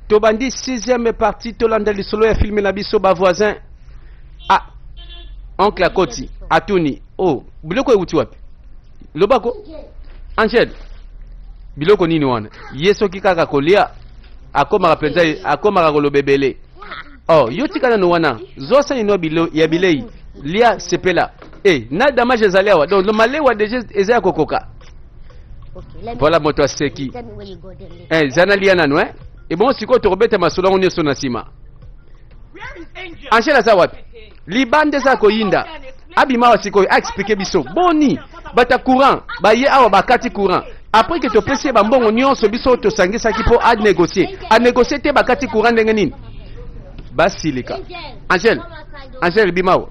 Tobandi 6e partie tolanda lisolo ya film na biso ba voisin. Ah, oncle Akoti, Atuni. Oh, biloko ewuti wapi? Lobako? Angel. Biloko nini wana? Yeso kikaka kolia. Akoma penza akoma kolobebele. Oh, yo tikana no wana. Zosa ino bilo ya bilei. Lia sepela. Eh, na damage ezali awa. Donc le malewa déjà eza kokoka. Voilà moto aseki. Zana lia nanu Et bon siko to robeta masolo ngoni so na sima. Angela za wapi? Libande za koyinda. Abima wasiko expliquer biso. Boni, bata courant, ba ye awa bakati courant. Après que tu pèses bambongo nyonso biso to sangisa ki po ad négocier. À négocier te bakati courant ndenge nini? Basilika. Angel bimao.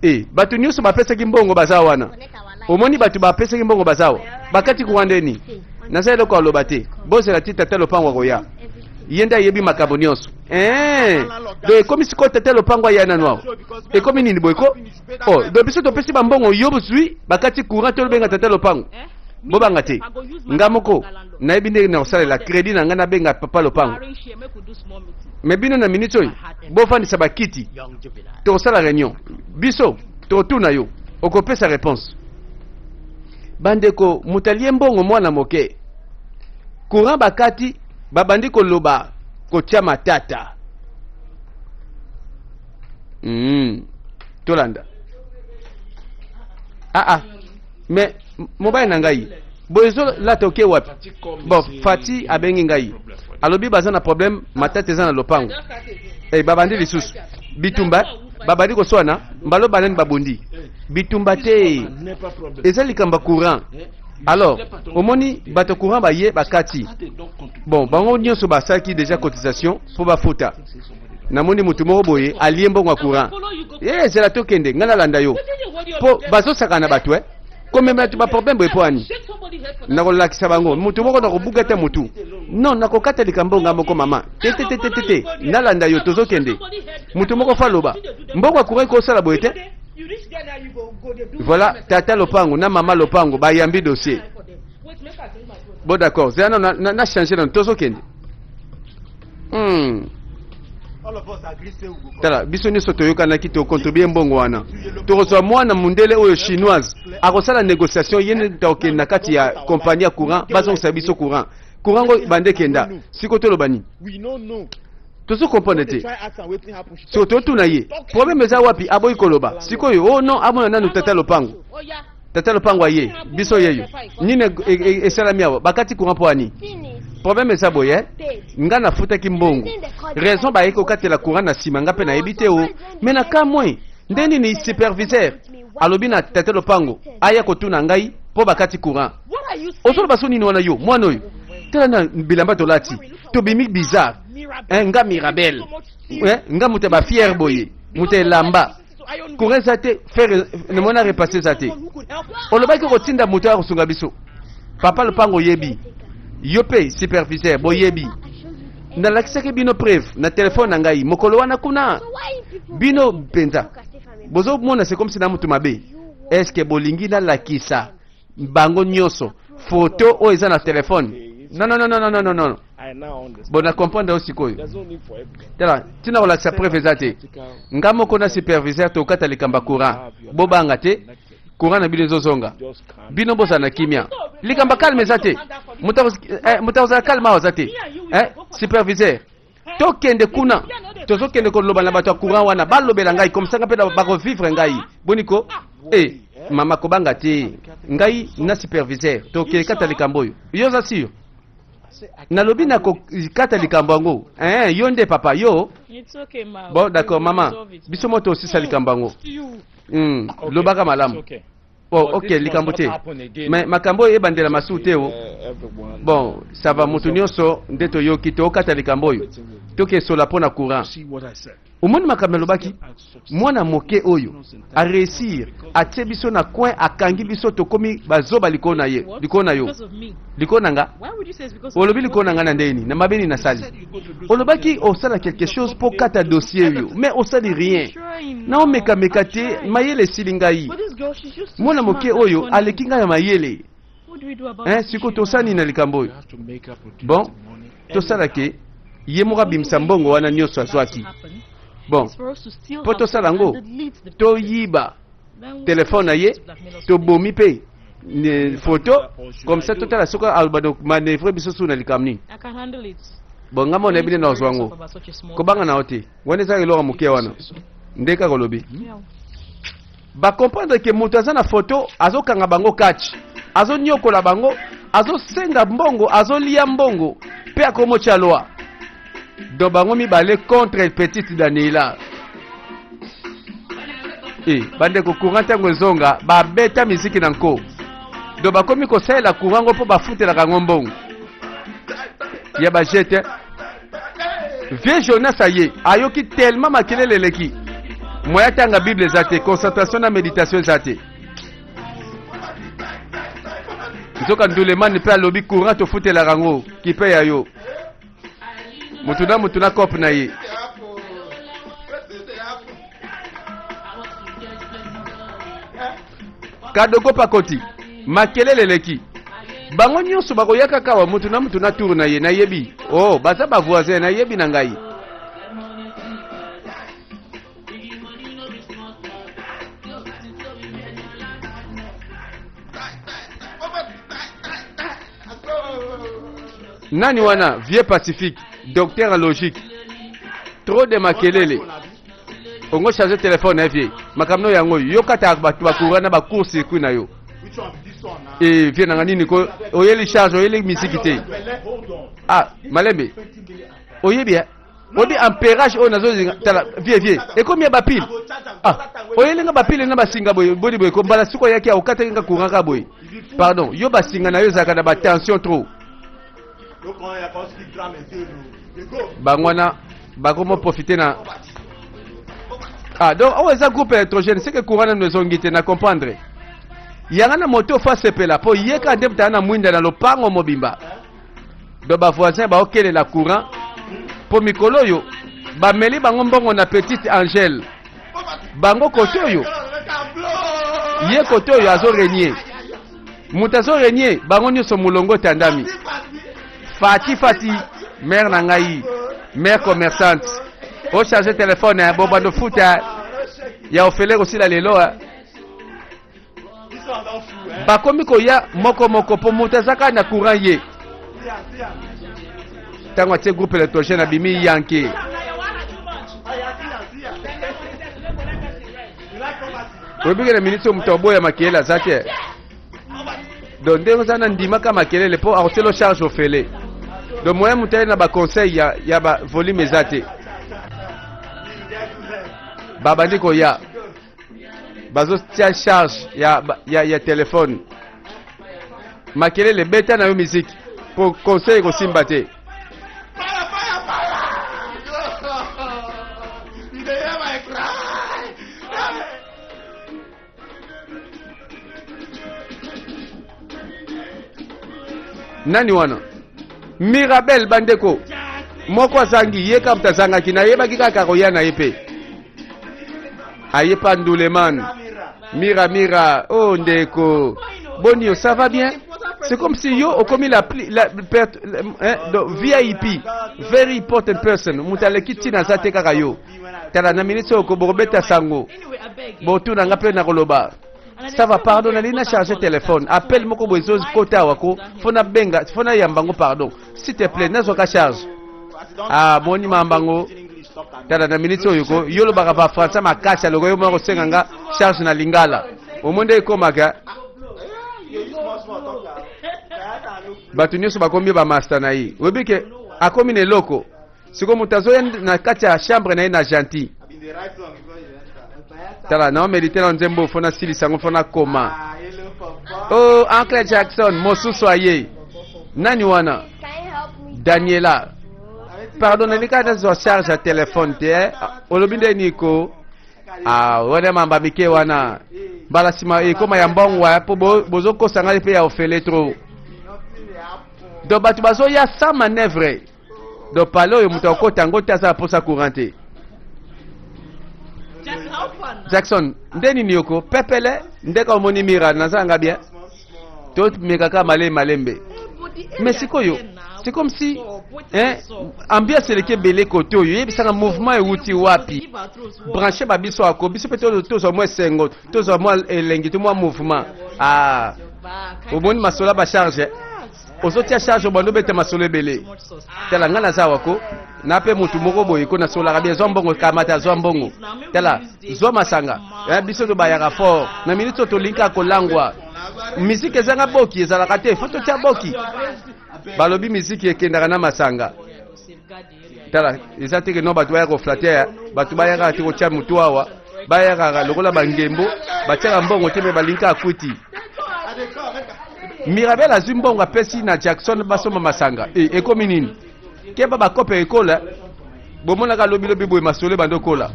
Eh, batu nyonso ba pesa ki mbongo bazawa wana. Omoni batu ba pesa ki mbongo bazawa. Bakati courant ndeni. Nasa eloko aloba te. Bose la tita telo pangwa koya. Yenda yebi makabo nyonso. Do komi siko telo pangwa ya nanwa. E komi nini boyko? Oh, do biso to pesi bambongo yobu sui bakati courant to benga telo pango. Bobanga te. Ngamoko na yebi ndenge na osala la crédit na ngana benga papa lopango. Mebino na minito bo fandi sabakiti. To osala réunion. Biso to tuna yo. Okopesa réponse. Bandeko mutalie mbongo mwana moke. Courant bakati babandi koloba kotia matata. Tolanda. Mais mobile na ngai. Bozo la toke wapi? Bon, Fati abengi ngai. Alobi bazana problème matata ezana lopango. Babandi lisusu. Bitumba babandi ko swana mbalo banani babondi. Bitumba te. Ezali kamba courant. Alors, omoni bato courant ba ye bakati. Bon, bango nyonso basaki déjà cotisation pour ba futa. Namoni mutu moko boye aliembo ngwa courant. C'est la tokende ngana landa yo. Po bazo sakana batu Comme même ba problème boye po ani. Nako lakisa bango mutu moko na kobugata mutu. Non, nako kata likambo ngamoko mama. Tete. Nalanda yo tozo kende. Mutu moko faloba. Mbongo courant ko sala boye te. Voilà, tata lopango na mama lopango ba yambi dossier. Bon d'accord, c'est na changer dans tozo kende. Tala biso ni soto yoka na kito contribuer mbongo wana. Tokozwa mwana mundele oyo chinoise. Akosala négociation yene toke na kati ya compagnie ya courant, bazo sabiso courant. Courant go bande kenda. Siko to lobani. Tozo comprendre te. Soto tuna ye. Problème eza wapi aboyi koloba. Siko yo oh non amona nanu tata lopango. Tata lopango ye. Biso yeyo. Nine esalami awa bakati courant po ani. Problème eza boye. Nga na futa ki mbongo. Raison ba eko katela courant na sima nga pe na ebite o. Mais na ka moi. Ndeni ni superviseur. Alobi na tata lopango. Aya kotuna ngai po bakati courant. Osolo basoni ni wana yo. Mwana oyo. Tela na bilamba tolati. To bimi bizarre. Nga Mirabel. Nga mute ba fier boye. Mute lamba. Courant zate faire ne mona repasser zate. Olobaki ko tinda muta ko sunga biso. Papa lopango yebi. Yope superviseur boyebi. Na lakisaki bino preuve na téléphone na ngai mokolo wana kuna. Bino penza. Bozo mona c'est comme si na mutu mabe. Est-ce que bolingi na lakisa bango nyoso photo o eza na téléphone? Non. Bon na comprendre aussi koyo. Tala, tina wala sa preuve zate. Ngamo kona superviseur to kata likamba courant. Bobanga te. Courant na bino zozonga. Bino boza na kimia. Likamba calme zate. Mutaoza calma wazate. Superviseur. Tokende kuna. Tozo kende ko loba na bato courant wana balobela ngai comme ça ngapela ba revivre ngai. Boniko. Mama kobanga te. Ngai na superviseur. Tokende kata likambo yo. Yo za sio. Na lobi na ko kata likambo ngo. Yonde papa yo. It's okay, ma. Bon d'accord maman. Biso moto aussi sa likambo ngo. Lobaka malamu. Oh, ok, likambo te. Mais makambo ebandela masute o. Bon, ça va mutu nyonso ndeto yoki to kata likambo yo. Toke sola pona courant. Omoni makambo lobaki mwana moke oyo a réussir a tie biso na coin akangi biso to komi bazoba likona ye. Likona yo. Likona nga. Olobi likona nga na ndeni na mabeni na sali. Olobaki osala quelque chose pour kata dossier yo. Mais osali rien. Na omeka mekate mayele silingai. Mwana moke oyo alekinga ya mayele. Siko tosani na likambo yo. Bon, tosala ke ye moko abimisa mbongo wana nyonso azwaki. Bon, po tosala ngo toyiba telefone na ye tobomi mpe photo comme ça totala soko albado manevre biso suna likamni. Bon ngamo na bine na ozwango ko banga na ote wana za eloko moke wana ndeka kolobi ba comprendre que moto aza na photo azokanga bango catch azonyokola bango azosenga mbongo azolia mbongo pe akomocha loi do bango mibale contre petite Daniela bande ko courant tango zonga ba beta miziki na nko do bakomi kosalela courango po bafutela kango mbongo ya ba jete vieux Jonas aye ayoki tellement makelele leki moya tanga bible zate concentration na méditation zate nzoka ndulemani pe alobi courant to futela kango kipe ya yo mutuna kope na ye kadoko pakoti makelele leki bango nyonso bakoyaka kawa mutu na tour na ye na yebi baza ba voisin na yebi na ngai nani wana vieux pacifique docteur en logique trop de makelele ongo charger téléphone vie makamno yango yokata batu bakura na ba course circuit na yo viens na nini ko oyeli charge oyeli misikite malembe oyebi obi ampérage on nazo tala vie e combien ba pile oyeli nga ba pile na basinga boy bodi boy ko bala suko yake okata nga courant ka boy pardon yo basinga na yo zaka na ba tension trop bangwana bakomo profiter na donc on est un groupe électrogène c'est que courant nous zongi te na comprendre yanga na moto fa sepela po yeka ndepta na mwinda na lopango mobimba do ba voisin ba okele la courant po mikolo yo ba meli bango mbongo na petite Angèle bango koto yo ye koto yo azo renier mutazo renier bango nyoso mulongo tandami Fati mère na ngai mère commerçante o charger téléphone boba no futa ya ofele aussi la lelo bakomi koya moko po mutazaka na courant ye tango tie groupe électrogène abimi yanke obike na ministre mutobo ya makela zake donc ndengo sana ndima kama makelele po akotelo charge ofele donc moyen mutaye na ba conseil ya ba volume ezate babandi koya bazo tia charge ya téléphone makelele beta na yo musique pour conseil ko simba te nani wana Mirabel bandeko moko zangi yeka mtazanga kina yebaki kaka koyana yepe ayepa nduleman mira oh ndeko bonio ça va bien c'est comme si yo okomi la VIP very important person mutaleki tina zate kaka yo tala na minute okobobeta sango botu na ngape na koloba ça va pardon na lina charger téléphone appelle moko bozo kota wako fona benga fona yambango pardon s'il te plaît nazo ka charge boni mambango tala na minute oyoko yolo baka ba français makasa loko yo moko senganga charge na lingala omonde komaka batu nyonso bakomi ba master na yi webike akomi ne loko siko mutazo na kati ya chambre na ina gentil tala na mediter na nzembo fona sili sango fona koma Uncle Jackson mosusu aye nani wana Daniela pardon nalika na charge ya téléphone te olobinde niko wana mamba mike wana bala sima koma ya mbongwa po bozo kosanga pe ya ofele trop do batu bazo ya sa manœuvre do palo yo mutako tango tasa posa courante Jackson ndeni niyoko pepele ndeka omoni mira nazanga bien tot mekaka malembe mais sikoyo c'est comme si ambiance eleke belé côté oyo yebisanga mouvement euti wapi branché babiso ako biso peut-être tozo mwa sengo tozo mwa elengi to mwa mouvement omoni masola ba charge ozotia charge bando bete masolo ebele tala ngana za wako na pe mutu moko boye ko na sola rabia zo mbongo kamata zo mbongo tala zo masanga biso to bayaka fort na minute to linka ko langwa musique ezanga boki ezalaka te foto tia boki balobi musique ekendaka na masanga tala eza te ke no bato bayaka flatter bato bayaka te ko tia mutu awa bayaka lokola bangembo batiaka mbongo te me balinka akuti Mirabel azwi mbongo apesi na Jackson basoma masanga ekomi nini keba bakope ekola bomonaka lobilobi boye masole bandokola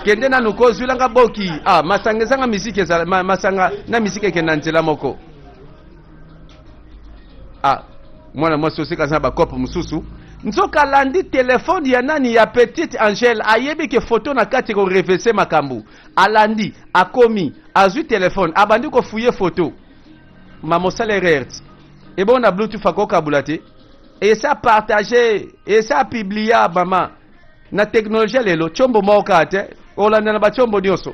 kende nanu kozwilanga boki masanga ezanga misike masanga na misike ekenda nzela moko mwana mwasi osika zana bakope mosusu nzoka alandi telefone ya nani ya petite Angèle ayebi ke foto na kati ko revese makambo alandi akomi azwi telefone abandi ko fouiller photo mamosala erreur et bon na bluetooth akoka bulate et ça partager et ça publier mama na technologie lelo chombo moka te olanda na ba chombo nyoso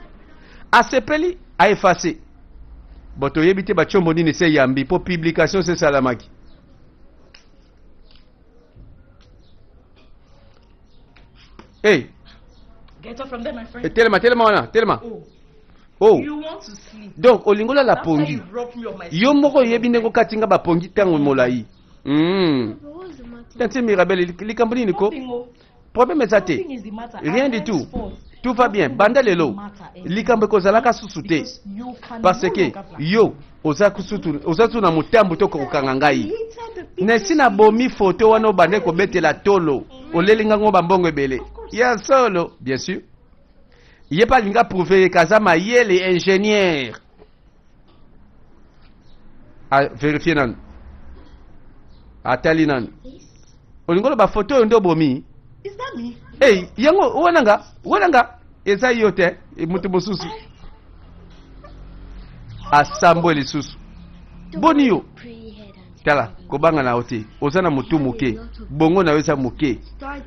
asepeli a effacer boto yebite ba chombo nini se yambi pour publication c'est salamaki hey get up from there my friend telema you want to sleep donc olingola la pongi yo moko yebi ndeko katinga ba pongi tango molai Tanti Mirabel likambo nini ko problème ezate rien du tout tout va bien banda lelo likambo kozalaka susute parce que yo ozatu na mutambo to kokanga ngai nesi na bomi photo wana bande ko betela tolo olelinga ngo bambongo ebele ya solo bien sûr yé pas linga prouver kazama yele ingénieur a vérifier nan atali nan olingolo ba photo ndo bomi is that me yango wananga eza yote mutu bosusu asambo lisusu boni yo tala kobanga na ote ozana mutu muke bongo na weza muke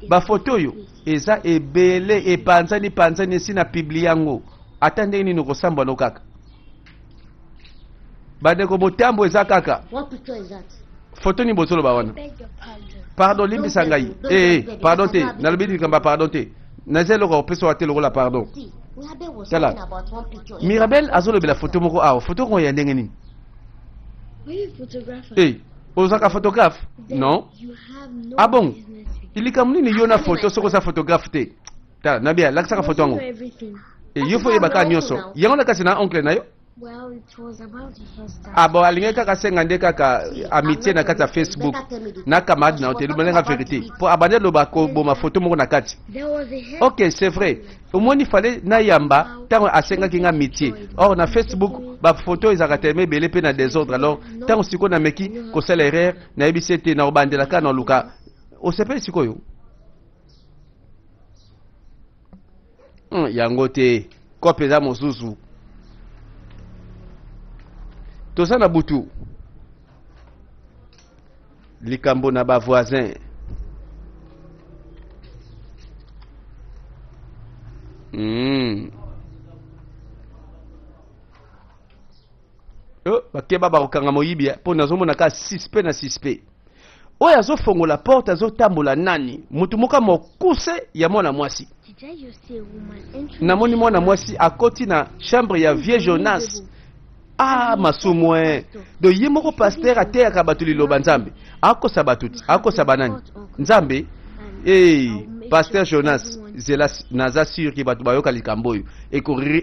ba photo yo eza ebele panzani sina publiango atande nini kosamba no kaka bade ko motambo eza kaka what picture is that photo ni bozolo ba wana pardon limbisa ngai pardon te nalobi kamba pardon te nazelo ko peso atelo ko la pardon tala Mirabel azolo bela photo moko photo ko ya ndenge nini ozaka photographe non bon ilikam nini yona photo soko sa photographe te tala nabia lakisaka photo ngo yo fo yebaka nyoso yango na kasi na oncle na yo well it was about the first time bon alinga kaka senga nde kaka amitié na kati ya Facebook na camarade na hôtel melenga vérité pour abandonner lo bako boma photo moko na kati OK c'est vrai au moins il fallait na yamba tango asenga kinga amitié or na Facebook ba photo ezaka tellement belé pe na désordre alors tango siko na meki ko sala erreur na ebisete na obandela ka na luka o sepeli sikoyo yango te kopeza mosusu toza na butu likambo na ba voisin bakeba bakokanga moyibia mpo nazomona ka 6 na 6 oyo azofongola porte azotambola nani mutu moka mokuse ya mwana mwasi namoni mwana mwasi akoti na chambre ya vieux Jonas masumwe do ye moko pasteur ateyaka bato liloba nzambe akosa batuti akosa banani nzambe pasteur Jonas zela naza sûr ki bato bayoka likambo oyo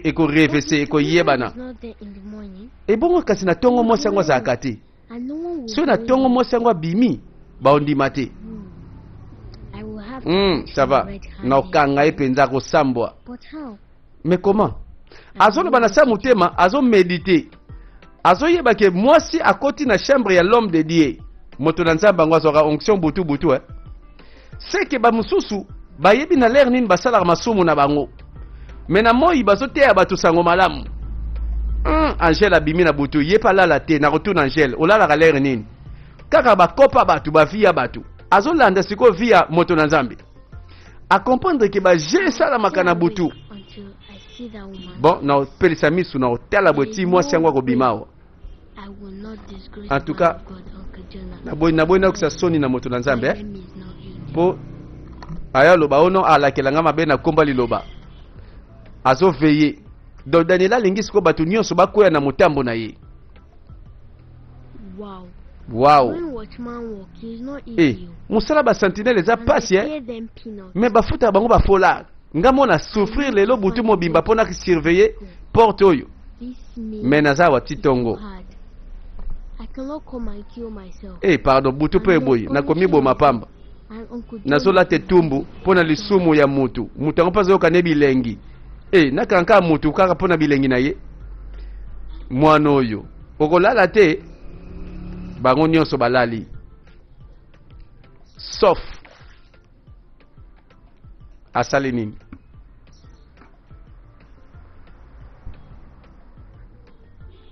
eko revese eko yebana bongo kasi na tongo mwasi yango azalaka te so na tongo mwasi yango abimi baondima te ça va na okanga ye mpenza kosambwa mais comment azoloba na sa motema azomédite azoyeba ke mwasi akoti na chambre ya l'homme de Dieu moto na nzambe yango azwaka onction butu seke bamosusu bayebi na lere nini basalaka masumu na bango me na moi bazoteya bato sango malamu Angèle abimi na butu ye pa lala te na retourne Angèle olalaka lere nini kaka bakopa batu bavia batu azolanda siko via moto na nzambe a comprendre que ba je sala makana butu until I see that woman. bon na pelisa misu na otala boti mwasi yango akobimao I will not disgrace en tout cas God, Uncle Jonah. na boy na kusa soni na moto na nzambe My name is not Angel. po aya loba ono alakelanga mabe na komba liloba azo veye donc Daniela lingi siko batu nyonso bakoya na motambo na ye. Wow. Wow. When watchman walk, he's not Eh, easy. musala ba sentinelle eza And I pasi pay them peanuts. mais bafuta bango ba fola nga mona souffrir lelo butu mobimba pona ki surveiller porte oyo This means mais naza wa titongo hard. I cannot come and kill myself. pardon butu pe boy na komi bo mapamba And Uncle nazola te tumbu pona lisumu ya mutu mutu ango pazo ka ne bilengi nakanka mutu kaka pona bilengi na ye mwana oyo okolala te bango nyonso balali sauf asali nini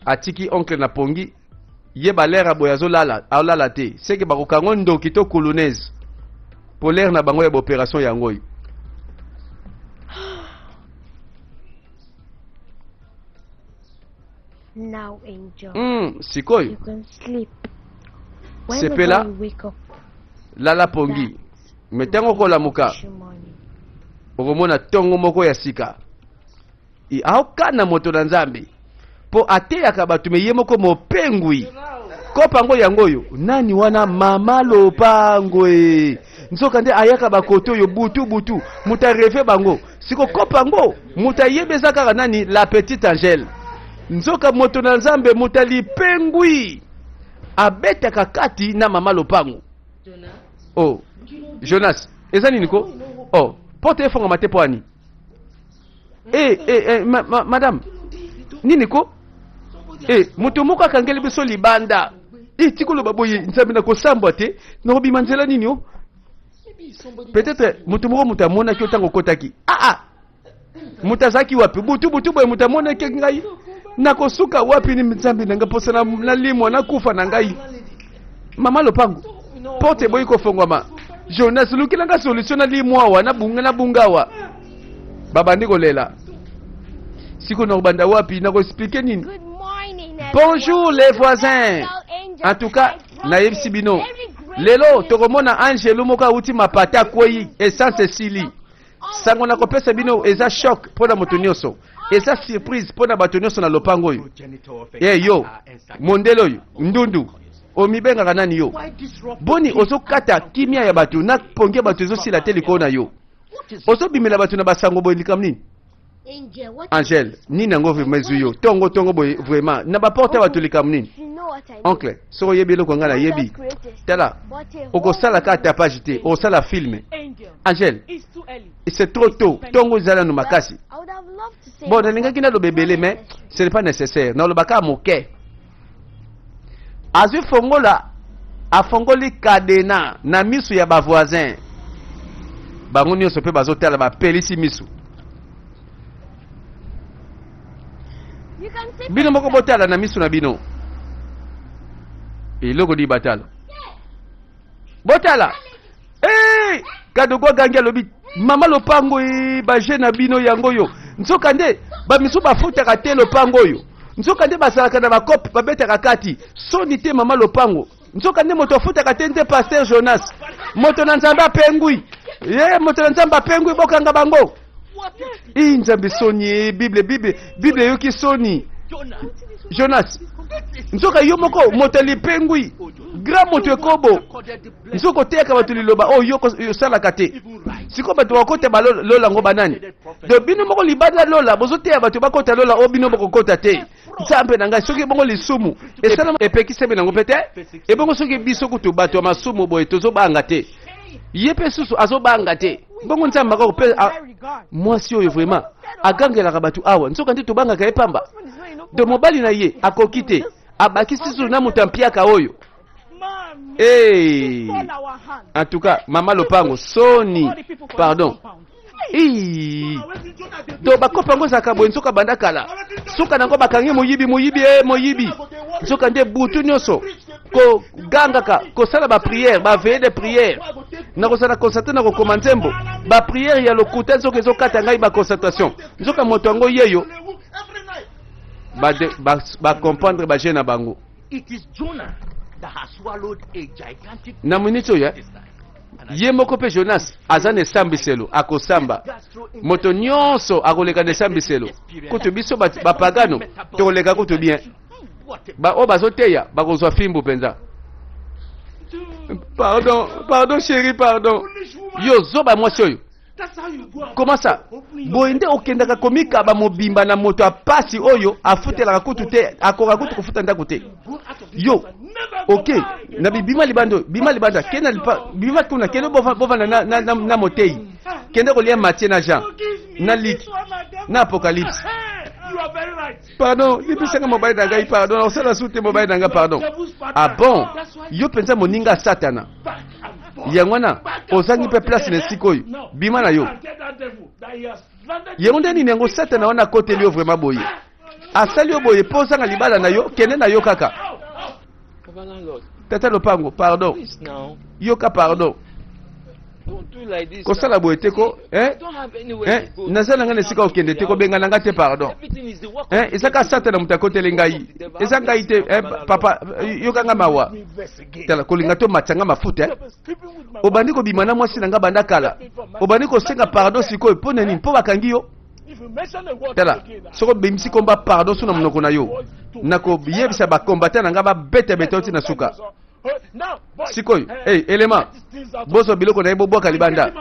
atiki oncle na pongi ye balera boya azolala te seke bakokango ndoki to colonaise polaire na bango ya baopération yango oyo Now, Angel. sikoyo You can sleep. Sepela. Whenever you wake up, lala pongi me ntango kolamuka it's your morning. okomona ntongo moko ya sika aokana moto na nzambe mpo ateyaka bato me ye moko mopengwi kopango yango oyo nani wana mama lopango nzoka nde ayaka bakote oyo butu muta reve bango siko kopango muta yebeza kaka nani la petite angèle nzoka moto na nzambe muta lipengwi abetaka kati na mama lopango. Oh Jonas eza nini ko oh porte efonga mate poani madame nini ko mutu moko akangeli biso libanda tikolo baboye nzambe na kosambwa te na kobima nzela nini o peut-être mutu moko mutu amonaki otango okotaki mutu azalaki wapi butu boye mutu amonaki ngai nakosuka wapi ni nzambe nanga posa na limwa nakufa na ngai mama lopango porte boyi kofongwama Jonas lukilanga solution na limwa wa na bungawa babandi kolela siko na banda wapi na ko expliquer nini. Good morning, Bonjour les voisins. En tout cas na yebisi bino lelo tokomona Angelo moka uti mapata kwei essence sili sango na kopesa bino eza choc pona moto nyonso eza surprise pona bato nyonso na lopango oyo yo mondelo oyo ndundu omibengaka nani yo boni ozokata kimia ya bato na ponge bato ezosila te likolo na yo ozobimela bato na basango boye likam nini Angel nini yango vraiment yo tongo boye vraiment na baporte bato likam nini oncle soko yebi eloko nga na yebi tala okosala kaka tapage te okosala filme Angel c'est trop tôt tongo ezala no makasi bon nalingaki naloba ebele mais ce n'est pas nécessaire nalobaka moke azwi fongola afongoli kadena na misu ya bavoisin bango nyonso mpe bazotala bapelisi misu bino moko botala na misu na bino eloko di batala botala kadogo gangi alobi mama lopango baje na bino yango yo nzoka nde bamisu bafutaka te lopango oyo nzoka nde basalaka na bakope babetaka kati soni te mama lopango nzoka nde moto afutaka te nde Pasteur Jonas moto na nzambe apengwi moto na nzambe apengwi bokanga bango nzambe soni bible yoki soni Jonas nzoka yo moko moto lipengwi grand moto ekobo nzoka oteyaka bato liloba oyo yosalaka te siko bato bakota balola ngo banani do bino moko libanda lola bozoteya bato bakota lola o bino moko kota te nzambe na ngai soki bongo lisumu esala epekisebe nango pete ebongo soki biso kutu bato ya masumu boye tozobanga te ye mpe susu azobanga te bongo nzambe akakope mwasi oyo vraiment agangelaka bato awa nzoka nde tobangaka ye pamba do mobali na ye akoki te abakisi susu na moto ampiaka oyo en tout cas mama lopango soni pardon to bakopa ngo saka bo nsoka banda kala suka nango bakangi moyibi nsoka nde butu nyoso ko gangaka ko sala ba prière ba veille de prière na ko sala constater na ko komanzembo ba prière ya lokuta nsoka ezokata ngai ba constatation nsoka moto ngo yeyo ba comprendre ba jeune bango. It is Jonah that has swallowed a gigantic na munito ya ye moko pe Jonas azane sambiselo akosamba moto nyonso akoleka ne sambiselo kutu biso bapagano toleka kutu bien ba o bazoteya bakozwa fimbu penza. Pardon chérie, pardon. Yo zoba mwasi oyo. Comment ça? Boende okendaka komika ba mobimba na moto apasi oyo afutelaka kutu te akoka kutu kufuta ndako te. Yo OK na bima libanda kena bima kuna kena bova na motei kenda kolia Matthieu na Jean na Luc na Apocalypse. You are very right. Pardon, libisanga mobile danga pardon, osala sute mobile danga pardon. Ah bon? Yo penza moninga satana. Yangwana ozangi pe place na sikoyo. Bima na yo. Yonde ni nengo satana wana kote lio vraiment boye. Asali yo boye posa nga libala na yo, kene na yo kaka. Tata Lopango, pardon. Yoka pardon. Don't do like this. Kosala boye teko, Don't have anywhere to go. Nazala nga nesika okende teko benga nanga te pardon. Everything is the work of Isaka satana mutakotele ngai. Isaka ite papa yoka nga mawa. Tala kolinga to matanga mafuta. Obandi ko bimana mwasi nanga banda kala. Obandi ko senga pardon sikoyo po nani po bakangi yo. Tala soko bimisi komba pardon suna munoko na yo. Nako yebisa ba combattant nanga ba bete oti na suka. Sikoyo elema boso biloko na yebo boka libanda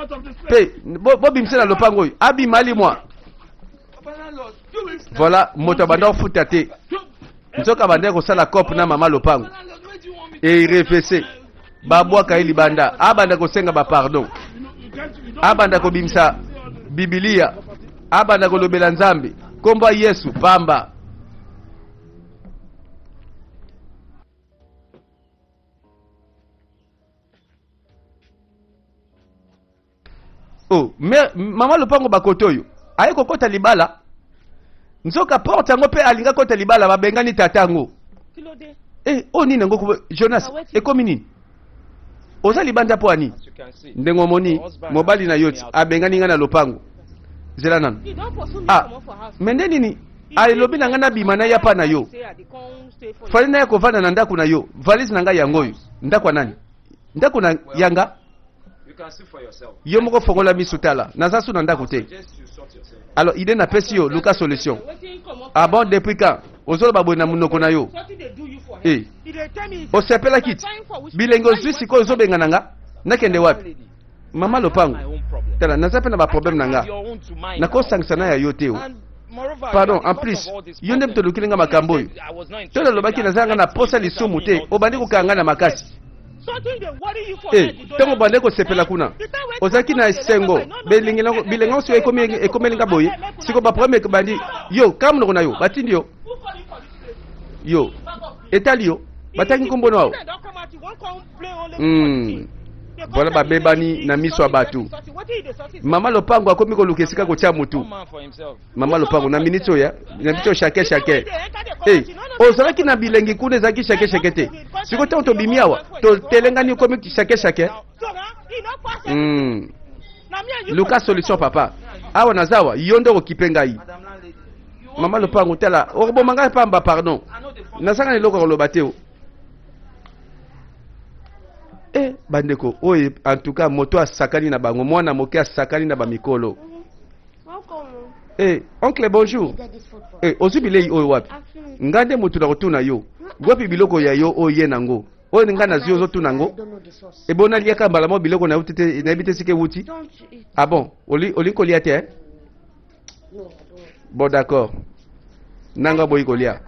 pe bo bimisi na lopango abi mali moi. Voilà moto banda ofuta te. Nzoka banda ko sala cop na mama lopango. Et refese babwaka libanda abanda ko senga ba pardon. Abanda ko bimsa Biblia. Abanda ko lobela nzambe komba Yesu pamba. Oh, mama lopango bakotoyo aye kokota libala nzoka porte yango pe alinga kota libala babengani tatango. Oni nango ko Jonas ekomi nini oza libanda po ani ndengo moni mobali na yoti abengani nga na lopango zela nanu mende nini alobi na nga na bima na yapa na yo fali na ya kovanda na ndako na yo valise na nga yango yo ndako nani ndako na yanga. Yo moko fongola misutala naza su na ndako te. Alors idée na pesi yo Lucas solution. Ah bon depuis quand ozoloba boye na munoko na yo osepela kiti bilengo zwisi ko ozobenga nanga nakende wapi mama lopango tala naza pe na ba problème nanga nakosangisa na ya yo te. Pardon en plus yo nde mtolukilinga makambo yo tolo lobaki nazanga na posa lisumu te obandi kokanga na makasi. Tango bande ko sepela kuna ozaki na sengo bilengo so ekomelinga boye siko ba problème ko bandi yo kamno na yo batindi yo etali yo batangi kombono wao. Voilà babebani na miso abatu mama lopango akomi ko lukesika ko tia mutu mama lopango na minito ya na bito chake ozalaki na bilengi kuna zaki chake te siko to bimiawa to telengani komi chake Lucas solution papa awa nazawa yondo ko kipengai mama lopango tala okobomanga pamba pardon nasanga loko ko lobateo. Bandeko oye en tout cas moto asakani na bango mwana moke asakani na ba mikolo. Oncle bonjour. Ozubilei oyo wapi ngande mutu na kotuna yo wapi biloko ya yo oye nango oyo nga na zio zo tunango ebona liaka mbala mo biloko na utete na bite sike wuti. Ah bon oli kolia te bon d'accord nanga boyi kolia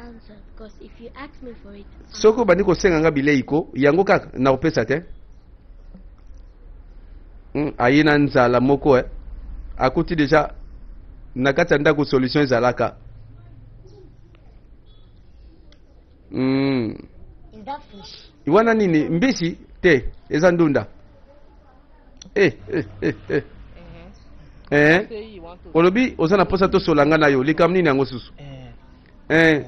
soko bandi ko senga nga bilei ko yango kaka na opesa te. Ayina nzala moko akuti deja nakata ndako solution ezalaka. Iwana nini mbisi te eza ndunda. Eh? Say you want to. Olobi ozana posa to solanga na yo likamni na ngo susu. I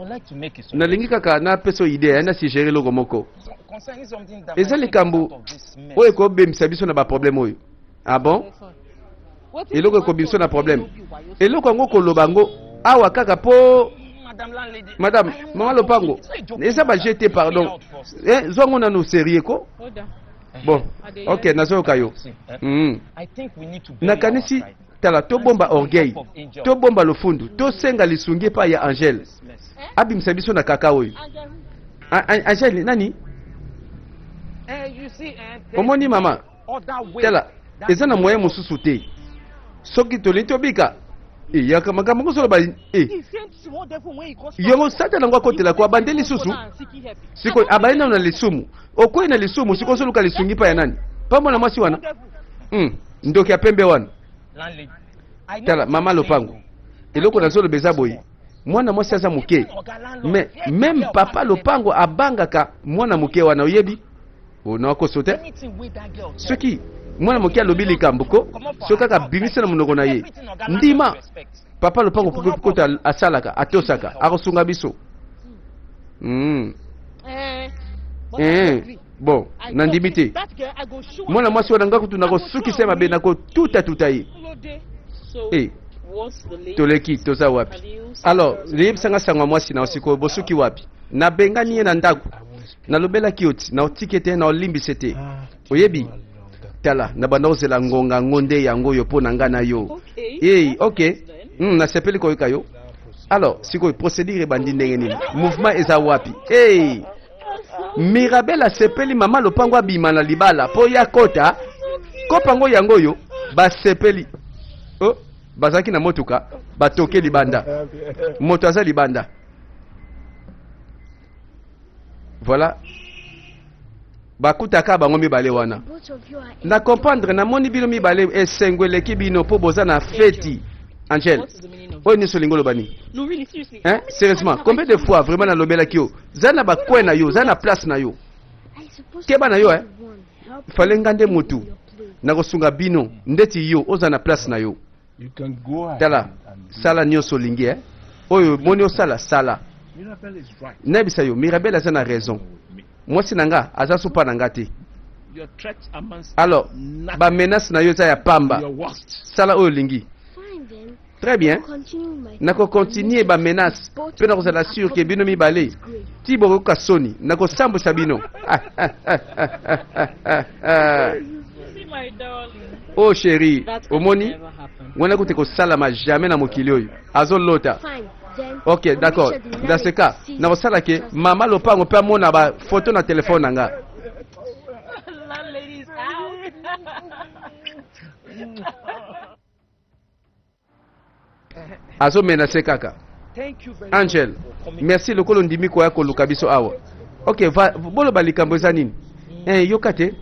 would like to make a suggestion. Nalingi kaka na peso idea na si gérer logo moko. Concerning something that Eza might take us likambu out of this mess. oyo ko bemisa biso na ba problème oyo. Ah bon? Eloko ko biso na problème. Eloko ngo koloba ngo awa kaka po Madame Landlady. Madame, Maman Lopango. Eza ba jeter pardon. Zongo na no sérieux ko? Hold on. Bon. OK, nazo kayo. See, Mm. I think we need to bury Nakanisi our pride. tala to bomba orgueil. To bomba lofundu. To senga lisungi pa ya Angel. This mess. Abimisa biso na kaka oyo. Angel nani? You see, Omoni mama. other way. Tala eza na moyen mosusu te. Soki to litobika. Yaka makambo ngosolo ba Yongo sata nangwa kotela kwa bandeli susu. Siko abaina na lisumu. Okoi na lisumu siko solo ka lisungi pa ya nani? Pambo na mwasi wana. Ndoki ya pembe wana. Landlady. I know Tala what mama you're Lopango. saying, Eloko na zolo beza boyi. Mwana mwasi aza muke. Mais même papa Lopango abangaka mwana muke wana oyebi. Ona ko sote. anything with that girl. Soki mwana muke alobi likambo ko. Sokaka bimisa na munoko na ye. Ndima papa Lopango kota asalaka atosaka akosunga biso. Bon, nandimite. Mwana mwasi wana ngako tunako suki sema be nako tuta ye. So, Eh, what's the latest? toleki toza wapi? Can you Alors, liyebisanga sangwa mwasi na osiko bosuki wapi? Na bengani ye na ndako. Na lobela kioti na otikete na olimbise te. Oyebi? Tala na banda ozela ngonga ngonde yango yo pona ngana yo. Okay. Okay. Na sepeli ko yo. Alors, siko procédure bandi ndenge nini? Mouvement eza wapi? Mirabel a sepeli mama Lopango abima na libala po ya kota. Kopango yango yo ba sepeli. Oh, bazaki na motuka batoke libanda. Moto aza libanda. Voilà. Bakutaka bango mibale wana. Both of you are Na comprendre na moni bino mibale esengweleki bino po boza na feti. Angel. What is the meaning of Oyo nyonso lingo lobani. No, really, seriously. Hein? Sérieusement, combien de fois vraiment na lobelaki yo? Zana ba kwe na yo, zana place na yo. I suppose Keba na yo eh? the one. Help Fale ngande you mutu. in your place. Na kosunga bino, ndeti yo oza na place na yo. You can go ahead Tala, and do sala nyonso lingi eh? Oyo moni osala sala. Mirabel is right. Nayebisa yo, Mirabel aza na raison. Mwasi na nga aza supa na nga te. Your threat amounts Alors, ba menace na yo eza ya pamba. your worst. Sala oyo lingi. Fine then. Très bien. Continue my Nako continuer ba menace. Pe na kozala sûr ke bino mibale. Great. Ti boko kasoni, nako sambusa bino. See, my darling. Oh chérie, That can omoni never happen. wana kuti kosalama jamais na mokili oyo. Azolota. Fine then. Ok, we'll d'accord. make sure the Dans ce cas, narrative na kosala ke mama Lopango pe amona ba photo na telefone na nga. Landlady is out. Azo menace kaka. Thank you very Angel, much for coming. merci lokolo ndimi ko ya koluka biso awa. Ok, bolo ba likambo eza nini? Yokate.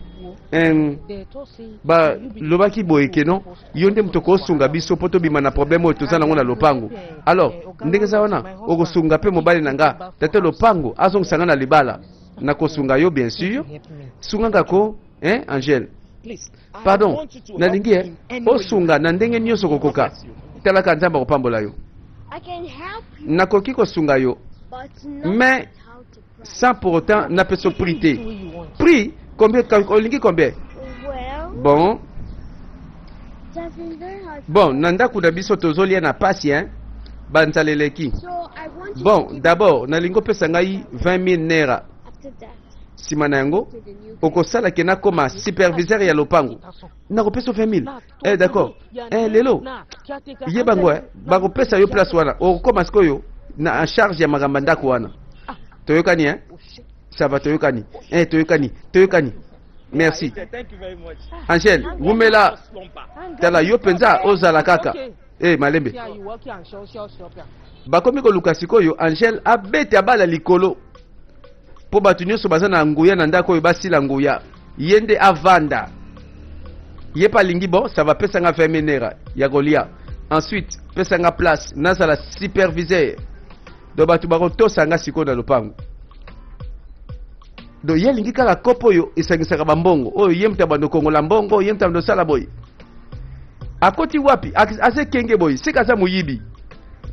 Ba lobaki boye ke non yo nde muto kosunga biso po tobima na problème oyo toza nango na lopango. Alors ndenge eza wana okosunga mpe mobali na nga tate lopango azongisanga na libala na kosunga yo bien sûr sunganga ko Angel Please. I pardon want you to nalingi help him any way you osunga na ndenge nyonso kokoka talaka nzambe akopambola yo I can help you, nakoki kosunga yo but not mais how to price. sans pour autant napeso prix te can. You want. prix combien olingi combien Well, bon that's been very hard. bon na ndako na biso tozolia na pasi banzaleleki So I want you to bon give d'abord nalingi opesa ngai 20 000 naira after that nsima na yango to the new okosalaki nakoma superviseur ya lopango nakopesa 20 000 d'accord lelo yebango bakopesa yo place wana okokoma sikoyo na en charge ya makambo ndako wana toyokani ça va toyokani toyokani merci Thank you very much. Angel ngumela tala yo penza ozala kaka malembe Yeah, you work here and show up here. bakomi koluka sikoyo Angel abete abala likolo po bato nyonso baza na nguya na ndako oyo basila nguya ye nde avanda ye pa alingi bon ça va pesa nga 20 000 naira ya kolia ensuite pesa nga place nazala superviseur do bato bakotosa nga sikoyo na lopango do ye alingi kaka kopo oyo esangisaka bambongo oyo ye mutu abando kongola mbongo ye mutu abando osala boye akoti wapi ase kenge boy sika za muyibi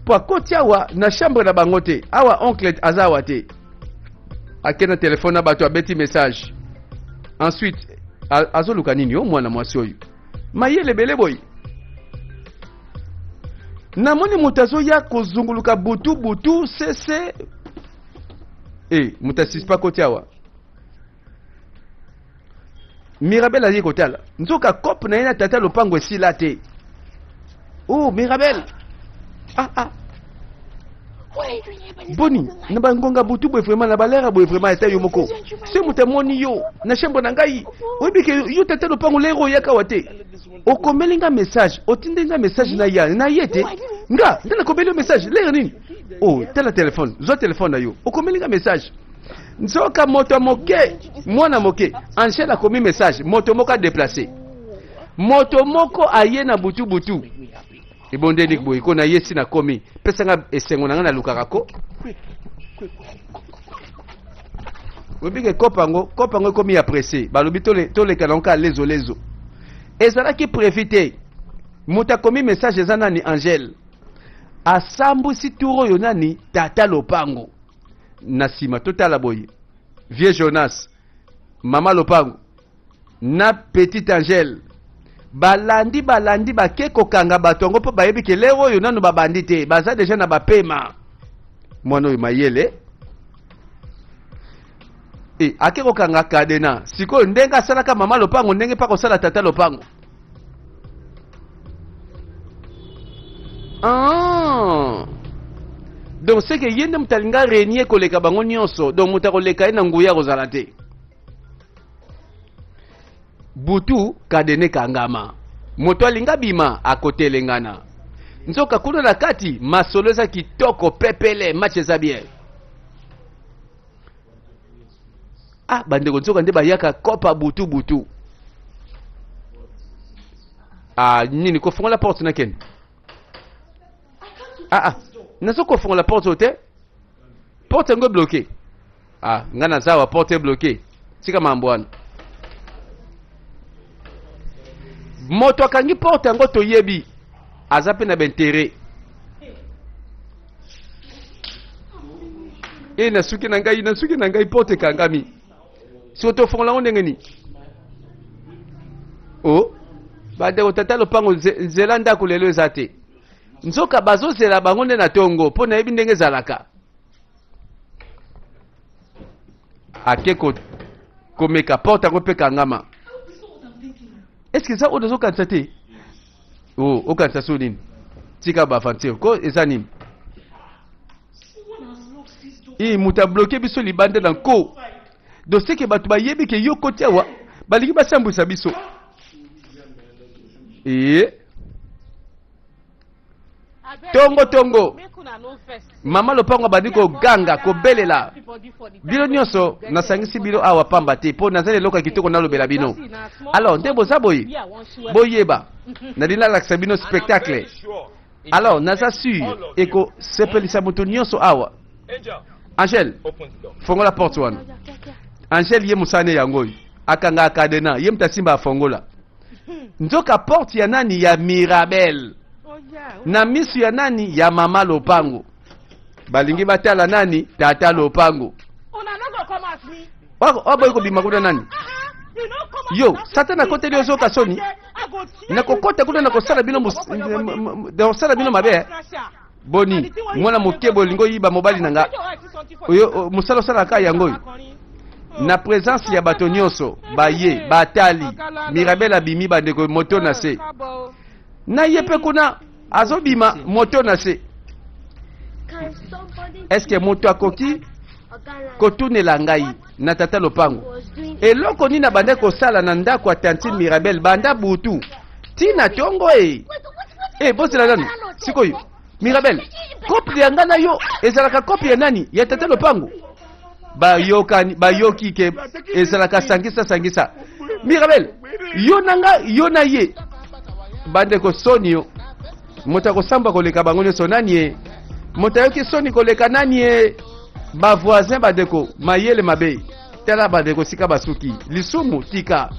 po akoti awa na chambre na bango te awa oncle azawa te akena telefone na bato abeti message ensuite azoluka nini yo mwana mwasi oyo mayele bele boy namoni moto azoya kozunguluka butu sese moto asispa koti awa Mirabel azi kotala nzoka kope na ye na tata lopango esila te. Oh Mirabel, boni na bangonga butu boye vraiment na balera boye vraiment eta yo moko se moto moni yo na chambre na ngai oyebi ke yo tata lopango lero yaka wate okomelinga message otindenga message na ye te nga ndana komeli message lero nini oh tala telefone zo telefone na yo okomelinga message nzoka moto moke mwana moke Angel a commis message moto moko a déplacé moto moko aye na butu ibonde nik boy ko na yesi na komi pesa nga esengo na lukaka ko obike kopango komi apprécié balobi tole kanonka lezo ezala ki profiter moto a commis message ezana ni Angel asambu si turo yo nani tata lopango na sima totala boye vieux Jonas mama lopango na petite Angel balandi bake kokanga batongo po bayebi ke lero oyo nano babandi te baza deja na bapema mwana oyo mayele ake kokanga kadena sikoyo ndenge asalaka mama lopango ndenge pa kosala tata lopango donc c'est que yende mutalinga renier koleka bango nyonso donc mutakoleka na nguya kozala te butu kadene kangama moto alinga bima akotelengana nzoka kuna na kati masolo eza kitoko pepele match eza bien bandeko nzoka nde bayaka kopa butu nini kofongola porte na ken nazo kofongola porte ote porte ngo bloqué ngana zawa porte bloqué tika mambwana moto akangi porte yango toyebi aza pe na bentere nasuki na ngai porte kangami si otofongola ngo ndenge ni bandeko tata lopango nzela ndako lelo eza te nzoka bazozela bango nde na tongo mpo nayebi ndenge ezalaka ake komeka porte yango mpe kangama est-ce que ça oyo ozokanisa te okanisa so nini tika baaventure ko eza nini moto abloke biso libanda na nko donc seke bato bayebi ke yo koti awa balingi basambwisa biso tongo mama lopango bandi koganga kobelela bino nyonso nasangisi bino awa pamba te mpo naza leloko ya kitoko nalobela bino alors nde boza boyeba nalinalakisa bino spectacle alors naza sur ekosepelisa moto nyonso awa Angel fongola porte wana Angel ye mosane yango oyo akanga akadena ye mtasimba afongola nzoka porte ya nani ya Mirabel na misu ya nani ya mama lopango balingi batala nani tata lopango oboyi kobima kuna nani yo satana koteli ozoka soni nakokota kuna nakosala bino mabe boni mwana moke bolingo yiba mobali nanga oyo mosala osalaka yango oyo na présence ya bato nyonso baye batali Mirabel abimi bandeko moto na se na ye pe kuna azobima moto na se est-ce que moto akoki kotunela ngai na tata lopango eloko nini bande kosala na ndako ya tantine Mirabel banda butu tina tongo bosela nani sikoyo Mirabel kopi ya ngana yo ezalaka kopi ya nani ya tata lopango bayoki ke ezalaka sangisa Mirabel yo nanga yo na ye bande ko sonio moto akosamba koleka bango nyonso nani moto ayoki soni koleka nani ba voisin bandeko mayele mabe tala bandeko sika basuki lisumu tika